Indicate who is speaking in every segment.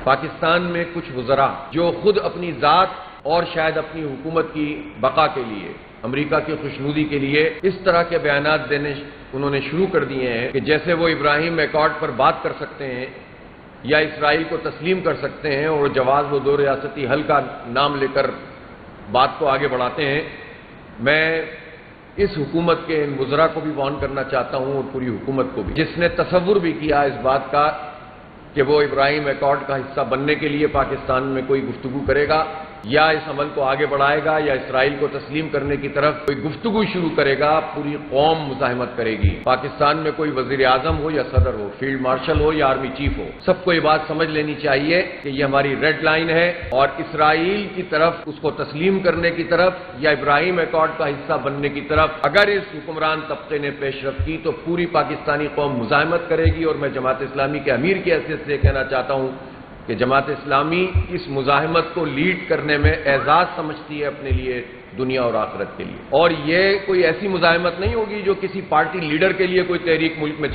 Speaker 1: پاکستان میں کچھ وزراء جو خود اپنی ذات اور شاید اپنی حکومت کی بقا کے لیے، امریکہ کی خوشنودی کے لیے اس طرح کے بیانات دینے انہوں نے شروع کر دیے ہیں کہ جیسے وہ ابراہیم ایکارڈ پر بات کر سکتے ہیں یا اسرائیل کو تسلیم کر سکتے ہیں اور جواز و دو ریاستی حل کا نام لے کر بات کو آگے بڑھاتے ہیں۔ میں اس حکومت کے ان وزراء کو بھی وارن کرنا چاہتا ہوں اور پوری حکومت کو بھی، جس نے تصور بھی کیا اس بات کا کہ وہ ابراہیم ایکارڈ کا حصہ بننے کے لیے پاکستان میں کوئی گفتگو کرے گا یا اس عمل کو آگے بڑھائے گا یا اسرائیل کو تسلیم کرنے کی طرف کوئی گفتگو شروع کرے گا، پوری قوم مزاحمت کرے گی۔ پاکستان میں کوئی وزیر اعظم ہو یا صدر ہو، فیلڈ مارشل ہو یا آرمی چیف ہو، سب کو یہ بات سمجھ لینی چاہیے کہ یہ ہماری ریڈ لائن ہے اور اسرائیل کی طرف اس کو تسلیم کرنے کی طرف یا ابراہیم ایکارڈ کا حصہ بننے کی طرف اگر اس حکمران طبقے نے پیش رفت کی تو پوری پاکستانی قوم مزاحمت کرے گی۔ اور میں جماعت اسلامی کے امیر کی حیثیت سے کہنا چاہتا ہوں کہ جماعت اسلامی اس مزاحمت کو لیڈ کرنے میں اعزاز سمجھتی ہے اپنے لیے، دنیا اور آخرت کے لیے، اور یہ کوئی ایسی مزاحمت نہیں ہوگی جو کسی پارٹی لیڈر کے لیے کوئی تحریک ملک میں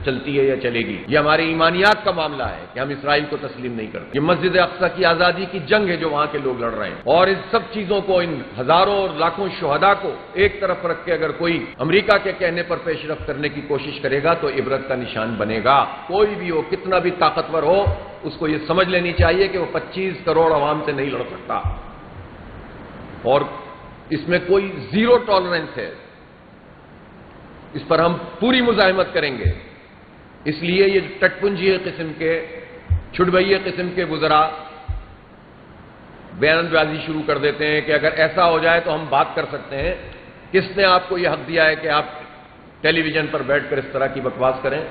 Speaker 1: چلتی ہے یا چلے گی۔ یہ ہماری ایمانیات کا معاملہ ہے کہ ہم اسرائیل کو تسلیم نہیں کرتے۔ یہ مسجد اقصی کی آزادی کی جنگ ہے جو وہاں کے لوگ لڑ رہے ہیں، اور ان سب چیزوں کو، ان ہزاروں اور لاکھوں شہداء کو ایک طرف رکھ کے اگر کوئی امریکہ کے کہنے پر پیش رفت کرنے کی کوشش کرے گا تو عبرت کا نشان بنے گا۔ کوئی بھی ہو، کتنا بھی طاقتور ہو، اس کو یہ سمجھ لینی چاہیے کہ وہ 25 کروڑ عوام سے نہیں لڑ سکتا، اور اس میں کوئی زیرو ٹالرنس ہے، اس پر ہم پوری مزاحمت کریں گے۔ اس لیے یہ ٹٹپنجی قسم کے، چھڑبئیے قسم کے وزراء بیان بازی شروع کر دیتے ہیں کہ اگر ایسا ہو جائے تو ہم بات کر سکتے ہیں۔ کس نے آپ کو یہ حق دیا ہے کہ آپ ٹیلی ویژن پر بیٹھ کر اس طرح کی بکواس کریں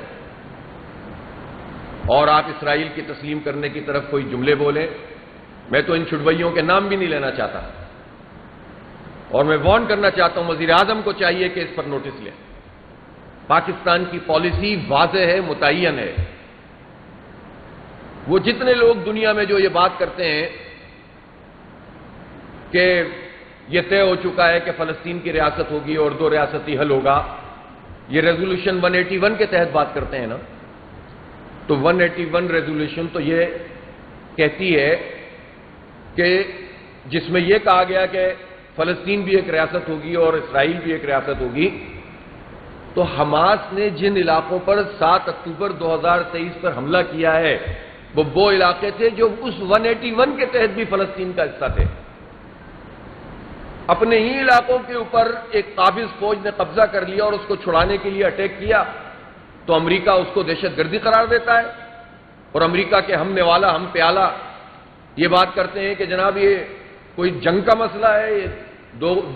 Speaker 1: اور آپ اسرائیل کی تسلیم کرنے کی طرف کوئی جملے بولیں؟ میں تو ان چھڑبئیوں کے نام بھی نہیں لینا چاہتا، اور میں وارن کرنا چاہتا ہوں وزیر اعظم کو چاہیے کہ اس پر نوٹس لیں۔ پاکستان کی پالیسی واضح ہے، متعین ہے۔ وہ جتنے لوگ دنیا میں جو یہ بات کرتے ہیں کہ یہ طے ہو چکا ہے کہ فلسطین کی ریاست ہوگی اور دو ریاستی حل ہوگا، یہ ریزولوشن 181 کے تحت بات کرتے ہیں نا، تو 181 ریزولوشن تو یہ کہتی ہے کہ جس میں یہ کہا گیا کہ فلسطین بھی ایک ریاست ہوگی اور اسرائیل بھی ایک ریاست ہوگی، تو حماس نے جن علاقوں پر 7 اکتوبر 2023 پر حملہ کیا ہے وہ علاقے تھے جو اس 181 کے تحت بھی فلسطین کا حصہ تھے۔ اپنے ہی علاقوں کے اوپر ایک قابض فوج نے قبضہ کر لیا اور اس کو چھڑانے کے لیے اٹیک کیا تو امریکہ اس کو دہشت گردی قرار دیتا ہے، اور امریکہ کے ہم نوالا ہم پیالہ یہ بات کرتے ہیں کہ جناب یہ کوئی جنگ کا مسئلہ ہے، یہ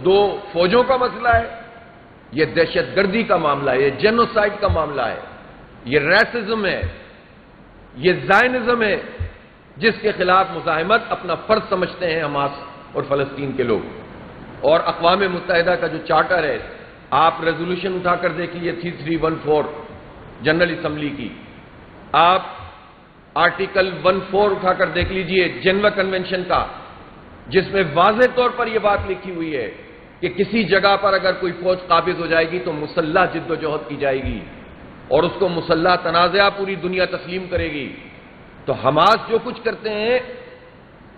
Speaker 1: دو فوجوں کا مسئلہ ہے، یہ دہشت گردی کا معاملہ ہے، یہ جینوسائیڈ کا معاملہ ہے، یہ ریسزم ہے، یہ زائنزم ہے، جس کے خلاف مزاحمت اپنا فرض سمجھتے ہیں حماس اور فلسطین کے لوگ۔ اور اقوام متحدہ کا جو چارٹر ہے، آپ ریزولوشن اٹھا کر دیکھ لیجیے 3314 جنرل اسمبلی کی، آپ آرٹیکل 14 اٹھا کر دیکھ لیجئے جنیوا کنونشن کا، جس میں واضح طور پر یہ بات لکھی ہوئی ہے کہ کسی جگہ پر اگر کوئی فوج قابض ہو جائے گی تو مسلح جد و جہد کی جائے گی اور اس کو مسلح تنازعہ پوری دنیا تسلیم کرے گی۔ تو حماس جو کچھ کرتے ہیں،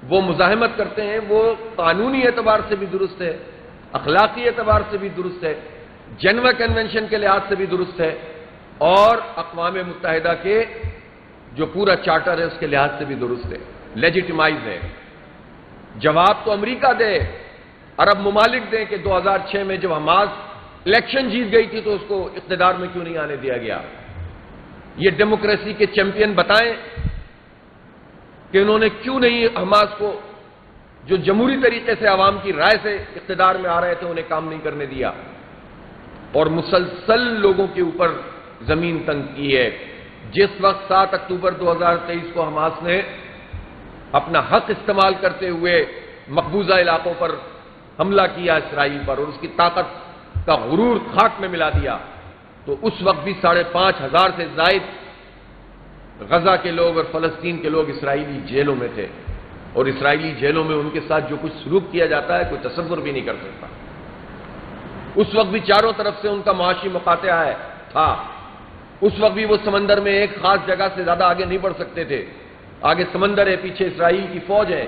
Speaker 1: وہ مزاحمت کرتے ہیں، وہ قانونی اعتبار سے بھی درست ہے، اخلاقی اعتبار سے بھی درست ہے، جنیوا کنونشن کے لحاظ سے بھی درست ہے، اور اقوام متحدہ کے جو پورا چارٹر ہے اس کے لحاظ سے بھی درست ہے، لیجیٹیمائز ہے۔ جواب تو امریکہ دے، عرب ممالک دیں کہ 2006 میں جب حماس الیکشن جیت گئی تھی تو اس کو اقتدار میں کیوں نہیں آنے دیا گیا؟ یہ ڈیموکریسی کے چیمپئن بتائیں کہ انہوں نے کیوں نہیں حماس کو، جو جمہوری طریقے سے عوام کی رائے سے اقتدار میں آ رہے تھے، انہیں کام نہیں کرنے دیا اور مسلسل لوگوں کے اوپر زمین تنگ کی ہے۔ جس وقت 7 اکتوبر 2023 کو حماس نے اپنا حق استعمال کرتے ہوئے مقبوضہ علاقوں پر حملہ کیا اسرائیل پر اور اس کی طاقت کا غرور خاک میں ملا دیا، تو اس وقت بھی 5,500 سے زائد غزہ کے لوگ اور فلسطین کے لوگ اسرائیلی جیلوں میں تھے، اور اسرائیلی جیلوں میں ان کے ساتھ جو کچھ سلوک کیا جاتا ہے کوئی تصور بھی نہیں کر سکتا۔ اس وقت بھی چاروں طرف سے ان کا معاشی مقاطعہ تھا، اس وقت بھی وہ سمندر میں ایک خاص جگہ سے زیادہ آگے نہیں بڑھ سکتے تھے، آگے سمندر ہے، پیچھے اسرائیل کی فوج ہے،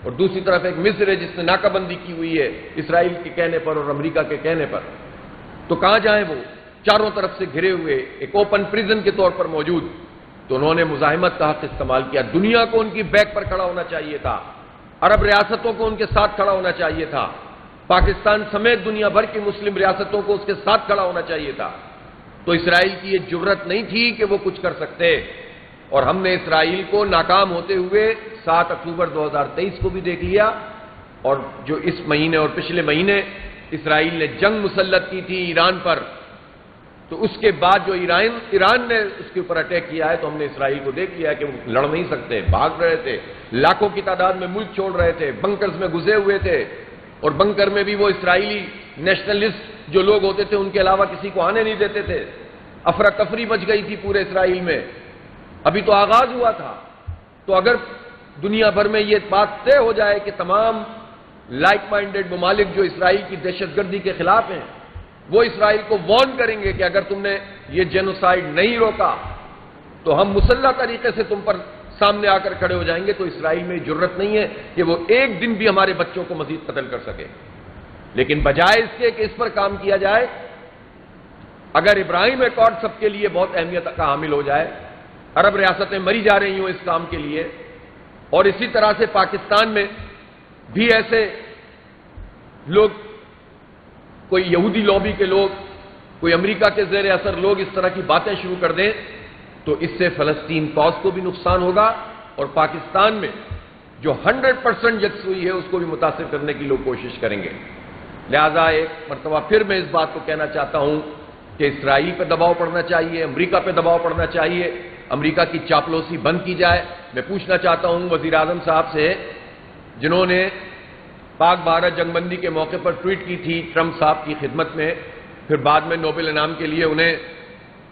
Speaker 1: اور دوسری طرف ایک مصر ہے جس نے ناکہ بندی کی ہوئی ہے اسرائیل کے کہنے پر اور امریکہ کے کہنے پر. تو کہاں جائیں وہ؟ چاروں طرف سے گھرے ہوئے، ایک اوپن پریزن کے طور پر موجود. تو انہوں نے مزاحمت کا حق استعمال کیا. دنیا کو ان کی بیک پر کھڑا ہونا چاہیے تھا، عرب ریاستوں کو ان کے ساتھ کھڑا ہونا چاہیے تھا، پاکستان سمیت دنیا بھر کی مسلم ریاستوں کو اس کے ساتھ کھڑا ہونا چاہیے تھا. تو اسرائیل کی یہ جرأت نہیں تھی کہ وہ کچھ کر سکتے، اور ہم نے اسرائیل کو ناکام ہوتے ہوئے 7 اکتوبر 2023 کو بھی دیکھ لیا، اور جو اس مہینے اور پچھلے مہینے اسرائیل نے جنگ مسلط کی تھی ایران پر، تو اس کے بعد جو ایران نے اس کے اوپر اٹیک کیا ہے، تو ہم نے اسرائیل کو دیکھ لیا کہ وہ لڑ نہیں سکتے، بھاگ رہے تھے، لاکھوں کی تعداد میں ملک چھوڑ رہے تھے، بنکرز میں گھسے ہوئے تھے، اور بنکر میں بھی وہ اسرائیلی نیشنلسٹ جو لوگ ہوتے تھے ان کے علاوہ کسی کو آنے نہیں دیتے تھے. افراتفری مچ گئی تھی پورے اسرائیل میں. ابھی تو آغاز ہوا تھا. تو اگر دنیا بھر میں یہ بات طے ہو جائے کہ تمام لائک مائنڈڈ ممالک جو اسرائیل کی دہشت گردی کے خلاف ہیں وہ اسرائیل کو وارن کریں گے کہ اگر تم نے یہ جینوسائیڈ نہیں روکا تو ہم مسلح طریقے سے تم پر سامنے آ کر کھڑے ہو جائیں گے، تو اسرائیل میں جرأت نہیں ہے کہ وہ ایک دن بھی ہمارے بچوں کو مزید قتل کر سکے. لیکن بجائے اس کے کہ اس پر کام کیا جائے، اگر ابراہیم ایکارڈ سب کے لیے بہت اہمیت کا حامل ہو جائے، عرب ریاستیں مری جا رہی ہوں اس کام کے لیے، اور اسی طرح سے پاکستان میں بھی ایسے لوگ، کوئی یہودی لابی کے لوگ، کوئی امریکہ کے زیر اثر لوگ اس طرح کی باتیں شروع کر دیں، تو اس سے فلسطین کاز کو بھی نقصان ہوگا، اور پاکستان میں جو 100% یکسوئی ہے اس کو بھی متاثر کرنے کی لوگ کوشش کریں گے. لہذا ایک مرتبہ پھر میں اس بات کو کہنا چاہتا ہوں کہ اسرائیل پہ دباؤ پڑنا چاہیے، امریکہ پہ دباؤ پڑنا چاہیے، امریکہ کی چاپلوسی بند کی جائے. میں پوچھنا چاہتا ہوں وزیر اعظم صاحب سے، جنہوں نے پاک بھارت جنگ بندی کے موقع پر ٹویٹ کی تھی ٹرمپ صاحب کی خدمت میں، پھر بعد میں نوبل انعام کے لیے انہیں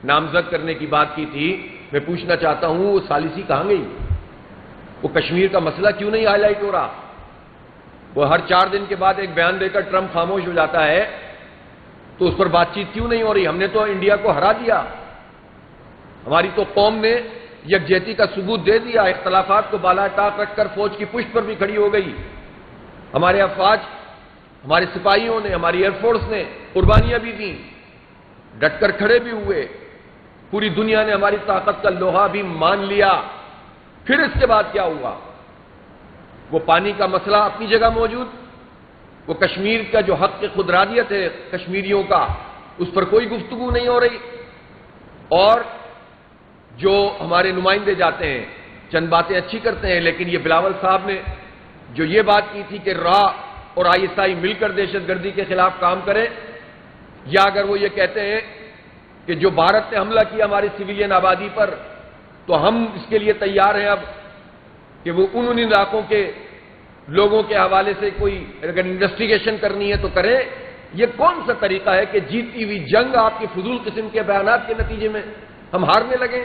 Speaker 1: نامزد کرنے کی بات کی تھی، میں پوچھنا چاہتا ہوں وہ ثالثی کہاں گئی؟ وہ کشمیر کا مسئلہ کیوں نہیں ہائی لائٹ ہو رہا؟ وہ ہر 4 دن کے بعد ایک بیان دے کر ٹرمپ خاموش ہو جاتا ہے، تو اس پر بات چیت کیوں نہیں ہو رہی؟ ہم نے تو انڈیا کو ہرا دیا، ہماری تو قوم نے یکجہتی کا ثبوت دے دیا، اختلافات کو بالا ٹاک رکھ کر فوج کی پشت پر بھی کھڑی ہو گئی. ہمارے افواج، ہمارے سپاہیوں نے، ہماری ایئر فورس نے قربانیاں بھی دیں، ڈٹ کر کھڑے بھی ہوئے. پوری دنیا نے ہماری طاقت کا لوہا بھی مان لیا. پھر اس کے بعد کیا ہوا؟ وہ پانی کا مسئلہ اپنی جگہ موجود، وہ کشمیر کا جو حق خود ارادیت ہے کشمیریوں کا، اس پر کوئی گفتگو نہیں ہو رہی. اور جو ہمارے نمائندے جاتے ہیں چند باتیں اچھی کرتے ہیں، لیکن یہ بلاول صاحب نے جو یہ بات کی تھی کہ را اور ISI مل کر دہشت گردی کے خلاف کام کریں، یا اگر وہ یہ کہتے ہیں کہ جو بھارت نے حملہ کیا ہماری سویلین آبادی پر، تو ہم اس کے لیے تیار ہیں اب کہ وہ ان علاقوں کے لوگوں کے حوالے سے کوئی اگر انویسٹیگیشن کرنی ہے تو کریں. یہ کون سا طریقہ ہے کہ جیتی ہوئی جنگ آپ کی فضول قسم کے بیانات کے نتیجے میں ہم ہارنے لگیں؟